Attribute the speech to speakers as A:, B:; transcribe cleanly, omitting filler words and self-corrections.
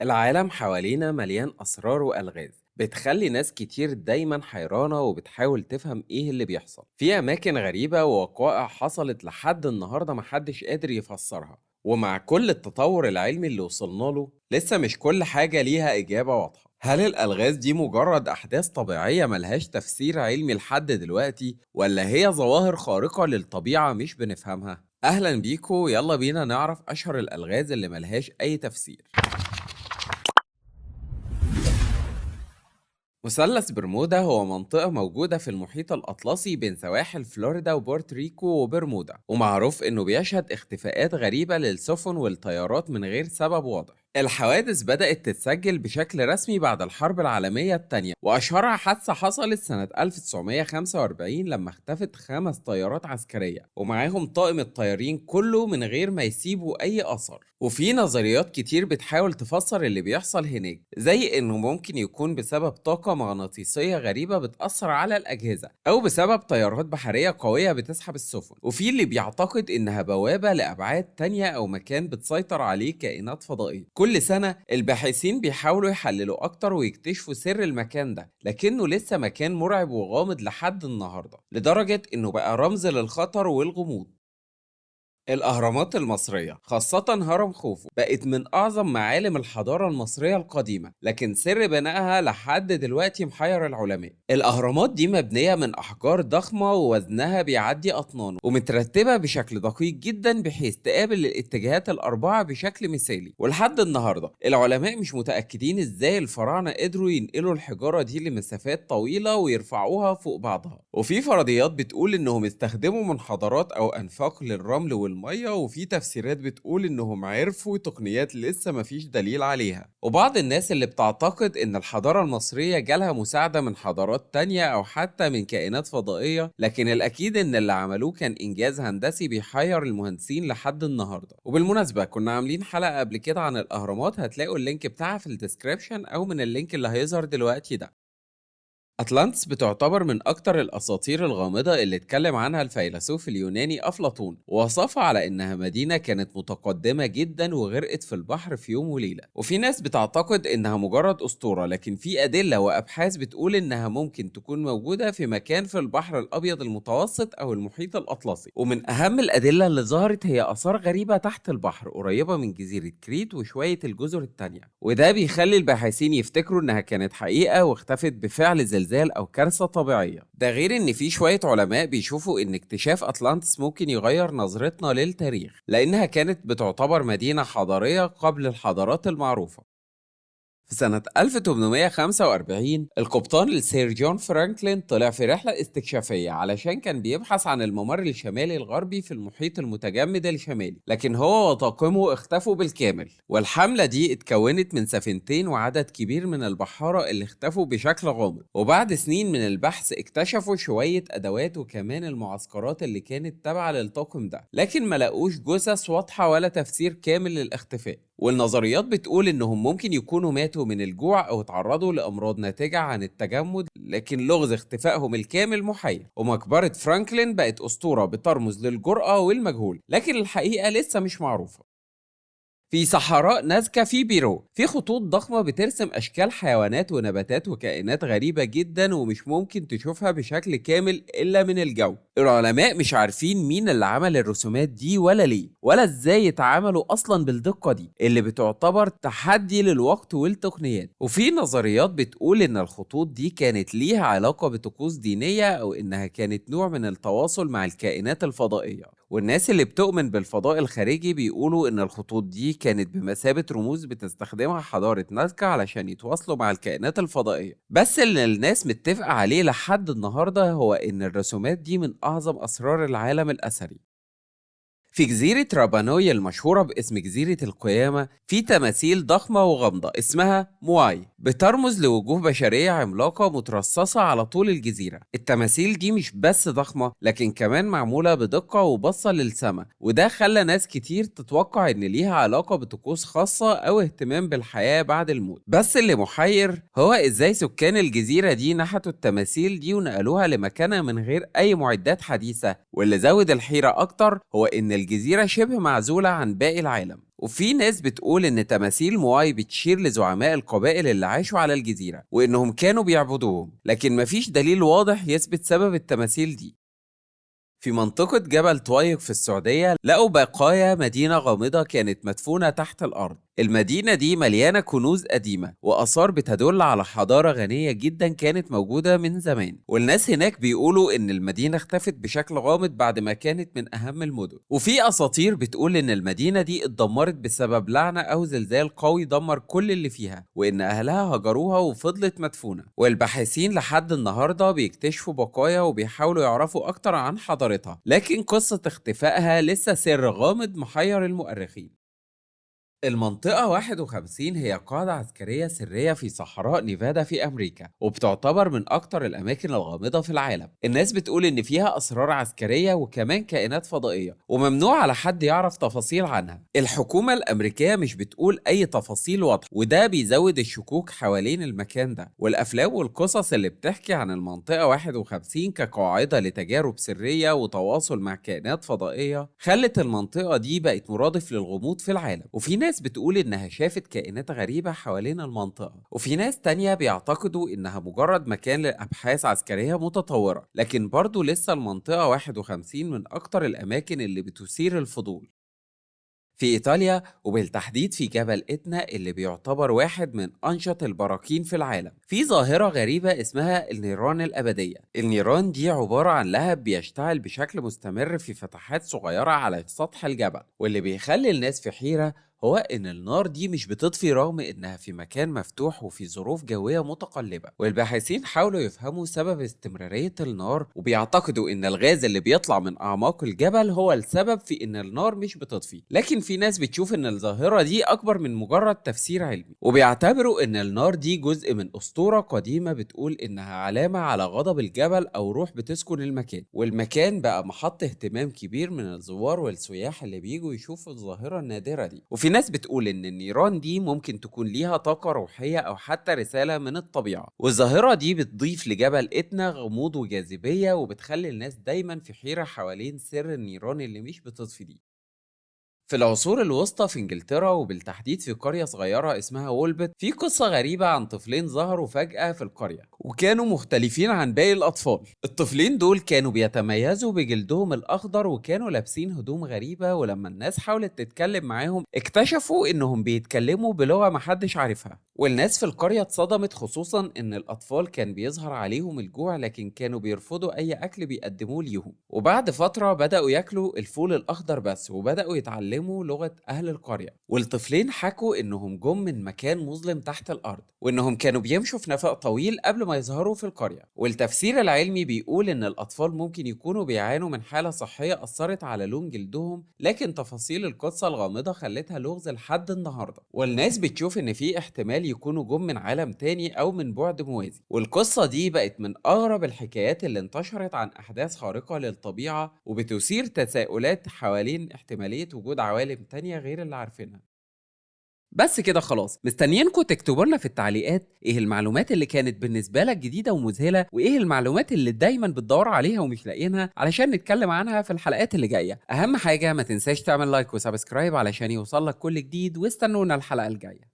A: العالم حوالينا مليان أسرار وألغاز بتخلي ناس كتير دايما حيرانة وبتحاول تفهم إيه اللي بيحصل في أماكن غريبة ووقائع حصلت لحد النهاردة محدش قادر يفسرها. ومع كل التطور العلمي اللي وصلنا له لسه مش كل حاجة ليها إجابة واضحة. هل الألغاز دي مجرد أحداث طبيعية ملهاش تفسير علمي لحد دلوقتي ولا هي ظواهر خارقة للطبيعة مش بنفهمها؟ أهلا بيكو، يلا بينا نعرف أشهر الألغاز اللي ملهاش أي تفسير. مثلث برمودا هو منطقة موجودة في المحيط الأطلسي بين سواحل فلوريدا وبورتوريكو وبرمودا، ومعروف إنه بيشهد اختفاءات غريبة للسفن والطيارات من غير سبب واضح. الحوادث بدأت تتسجل بشكل رسمي بعد الحرب العالمية التانية، وأشهرها حادثة حصلت سنة 1945 لما اختفت 5 طيارات عسكرية ومعاهم طاقم الطيارين كله من غير ما يسيبوا أي أثر. وفي نظريات كتير بتحاول تفسر اللي بيحصل هناك، زي إنه ممكن يكون بسبب طاقة مغناطيسية غريبة بتأثر على الأجهزة، أو بسبب تيارات بحرية قوية بتسحب السفن. وفي اللي بيعتقد إنها بوابة لأبعاد تانية أو مكان بتسيطر عليه كائنات فضائية. كل سنة الباحثين بيحاولوا يحللوا أكتر ويكتشفوا سر المكان ده، لكنه لسه مكان مرعب وغامض لحد النهاردة، لدرجة إنه بقى رمز للخطر والغموض. الأهرامات المصرية خاصة هرم خوفو بقت من أعظم معالم الحضارة المصرية القديمة، لكن سر بنائها لحد دلوقتي محير العلماء. الأهرامات دي مبنية من أحجار ضخمة ووزنها بيعدي أطنان، ومترتبة بشكل دقيق جدا بحيث تقابل الاتجاهات الأربعة بشكل مثالي. ولحد النهاردة العلماء مش متأكدين إزاي الفراعنة قدروا ينقلوا الحجارة دي لمسافات طويلة ويرفعوها فوق بعضها. وفي فرضيات بتقول إنهم استخدموا منحدرات أو أنفاق للرمل والمية، وفي تفسيرات بتقول إنهم عرفوا تقنيات لسه مفيش دليل عليها. وبعض الناس اللي بتعتقد إن الحضارة المصرية جالها مساعدة من حضارات تانية أو حتى من كائنات فضائية، لكن الأكيد إن اللي عملوه كان إنجاز هندسي بيحير المهندسين لحد النهاردة. وبالمناسبة كنا عاملين حلقة قبل كده عن الأهرامات، هتلاقوا اللينك بتاعها في الديسكريبشن أو من اللينك اللي هيظهر دلوقتي ده. أطلانتس بتعتبر من أكتر الأساطير الغامضة اللي اتكلم عنها الفيلسوف اليوناني أفلاطون، ووصفها على إنها مدينة كانت متقدمة جدا وغرقت في البحر في يوم وليلة. وفي ناس بتعتقد إنها مجرد أسطورة، لكن في أدلة وأبحاث بتقول إنها ممكن تكون موجودة في مكان في البحر الأبيض المتوسط أو المحيط الأطلسي. ومن أهم الأدلة اللي ظهرت هي آثار غريبة تحت البحر قريبة من جزيرة كريت وشوية الجزر التانية، وده بيخلي الباحثين يفتكروا إنها كانت حقيقة واختفت بفعل زلزال أو كارثة طبيعية. ده غير إن في شوية علماء بيشوفوا إن اكتشاف أطلانتس ممكن يغير نظرتنا للتاريخ، لأنها كانت بتعتبر مدينة حضارية قبل الحضارات المعروفة. في سنة 1845 القبطان السير جون فرانكلين طلع في رحلة استكشافية علشان كان بيبحث عن الممر الشمالي الغربي في المحيط المتجمد الشمالي، لكن هو وطاقمه اختفوا بالكامل. والحملة دي اتكونت من سفينتين وعدد كبير من البحارة اللي اختفوا بشكل غامض. وبعد سنين من البحث اكتشفوا شوية أدوات وكمان المعسكرات اللي كانت تابعة للطاقم ده، لكن ما لقوش جثث واضحة ولا تفسير كامل للاختفاء. والنظريات بتقول إنهم ممكن يكونوا ماتوا من الجوع أو تعرضوا لأمراض ناتجة عن التجمد، لكن لغز اختفائهم الكامل محير. ومقبرة فرانكلين بقت أسطورة بترمز للجرأة والمجهول، لكن الحقيقة لسه مش معروفة. في صحراء نازكا في بيرو في خطوط ضخمة بترسم أشكال حيوانات ونباتات وكائنات غريبة جدا ومش ممكن تشوفها بشكل كامل إلا من الجو. العلماء مش عارفين مين اللي عمل الرسومات دي ولا ليه ولا إزاي يتعاملوا أصلا بالدقة دي اللي بتعتبر تحدي للوقت والتقنيات. وفي نظريات بتقول إن الخطوط دي كانت ليها علاقة بطقوس دينية أو إنها كانت نوع من التواصل مع الكائنات الفضائية. والناس اللي بتؤمن بالفضاء الخارجي بيقولوا إن الخطوط دي كانت بمثابة رموز بتستخدمها حضارة نازكا علشان يتواصلوا مع الكائنات الفضائية. بس اللي الناس متفقة عليه لحد النهاردة هو إن الرسومات دي من أعظم أسرار العالم الأثري. في جزيرة رابانوي المشهورة باسم جزيرة القيامة في تماثيل ضخمة وغامضة اسمها مواي بترمز لوجوه بشرية عملاقة مترصصة على طول الجزيرة. التماثيل دي مش بس ضخمة لكن كمان معمولة بدقة وبصة للسماء، وده خلى ناس كتير تتوقع ان ليها علاقة بطقوس خاصة او اهتمام بالحياة بعد الموت. بس اللي محير هو ازاي سكان الجزيرة دي نحتوا التماثيل دي ونقلوها لمكانها من غير اي معدات حديثة. واللي زود الحيرة اكتر هو ان الجزيرة شبه معزولة عن باقي العالم، وفي ناس بتقول إن تماثيل مواي بتشير لزعماء القبائل اللي عاشوا على الجزيرة وإنهم كانوا بيعبدوهم، لكن مفيش دليل واضح يثبت سبب التماثيل دي. في منطقة جبل طويق في السعودية لقوا بقايا مدينة غامضة كانت مدفونة تحت الأرض. المدينة دي مليانة كنوز قديمة وآثار بتدل على حضارة غنية جدا كانت موجودة من زمان، والناس هناك بيقولوا إن المدينة اختفت بشكل غامض بعد ما كانت من أهم المدن. وفي أساطير بتقول إن المدينة دي اتدمرت بسبب لعنة أو زلزال قوي دمر كل اللي فيها، وإن أهلها هجروها وفضلت مدفونة. والباحثين لحد النهاردة بيكتشفوا بقايا وبيحاولوا يعرفوا أكتر عن حضارتها، لكن قصة اختفائها لسه سر غامض محير المؤرخين. المنطقة 51 هي قاعدة عسكرية سرية في صحراء نيفادا في أمريكا، وبتعتبر من أكتر الأماكن الغامضة في العالم. الناس بتقول إن فيها أسرار عسكرية وكمان كائنات فضائية، وممنوع على حد يعرف تفاصيل عنها. الحكومة الأمريكية مش بتقول أي تفاصيل واضحة، وده بيزود الشكوك حوالين المكان ده. والأفلام والقصص اللي بتحكي عن المنطقة 51 كقاعدة لتجارب سرية وتواصل مع كائنات فضائية خلت المنطقة دي بقت مرادف للغموض في العالم. وفي ناس بتقول إنها شافت كائنات غريبة حوالين المنطقة، وفي ناس تانية بيعتقدوا إنها مجرد مكان لأبحاث عسكرية متطورة. لكن برضو لسه المنطقة 51 من أكتر الأماكن اللي بتثير الفضول. في إيطاليا وبالتحديد في جبل إتنا اللي بيعتبر واحد من أنشط البراكين في العالم، في ظاهرة غريبة اسمها النيران الأبدية. النيران دي عبارة عن لهب بيشتعل بشكل مستمر في فتحات صغيرة على سطح الجبل، واللي بيخلي الناس في حيرة هو إن النار دي مش بتطفي رغم إنها في مكان مفتوح وفي ظروف جوية متقلبة. والباحثين حاولوا يفهموا سبب استمرارية النار، وبيعتقدوا إن الغاز اللي بيطلع من أعماق الجبل هو السبب في إن النار مش بتطفي. لكن في ناس بتشوف إن الظاهرة دي أكبر من مجرد تفسير علمي، وبيعتبروا إن النار دي جزء من أسطورة قديمة بتقول إنها علامة على غضب الجبل أو روح بتسكن المكان. والمكان بقى محط اهتمام كبير من الزوار والسياح اللي بيجوا يشوفوا الظاهرة النادرة دي. وفي ناس بتقول إن النيران دي ممكن تكون ليها طاقة روحية أو حتى رسالة من الطبيعة، والظاهرة دي بتضيف لجبل إتنا غموض وجاذبية، وبتخلي الناس دايما في حيرة حوالين سر النيران اللي مش بتطفي دي. في العصور الوسطى في انجلترا وبالتحديد في قرية صغيرة اسمها وولبت، في قصة غريبة عن طفلين ظهروا فجأة في القرية وكانوا مختلفين عن باقي الأطفال. الطفلين دول كانوا بيتميزوا بجلدهم الأخضر وكانوا لابسين هدوم غريبة، ولما الناس حاولت تتكلم معاهم اكتشفوا إنهم بيتكلموا بلغة محدش عارفها. والناس في القرية اتصدمت، خصوصا إن الأطفال كان بيظهر عليهم الجوع لكن كانوا بيرفضوا أي أكل بيقدموه ليهم. وبعد فترة بدأوا ياكلوا الفول الأخضر بس، وبدأوا يتعلموا لغة أهل القرية. والطفلين حكوا إنهم جم من مكان مظلم تحت الأرض، وإنهم كانوا بيمشوا في نفق طويل قبل ما يظهروا في القرية. والتفسير العلمي بيقول إن الأطفال ممكن يكونوا بيعانوا من حالة صحية أثرت على لون جلدهم، لكن تفاصيل القصة الغامضة خلتها لغز لحد النهاردة. والناس بتشوف إن في احتمال يكونوا جم من عالم تاني أو من بعد موازي. والقصة دي بقت من أغرب الحكايات اللي انتشرت عن أحداث خارقة للطبيعة، وبتثير تساؤلات حوالين احتمالية وجود عوالم تانية غير اللي عارفينها. بس كده خلاص، مستنيينكم تكتبوا لنا في التعليقات ايه المعلومات اللي كانت بالنسبة لك جديدة ومذهلة، وايه المعلومات اللي دايما بتدوروا عليها ومش لاقيينها علشان نتكلم عنها في الحلقات اللي جاية. اهم حاجة ما تنساش تعمل لايك وسبسكرايب علشان يوصلك كل جديد، واستنونا الحلقة الجاية.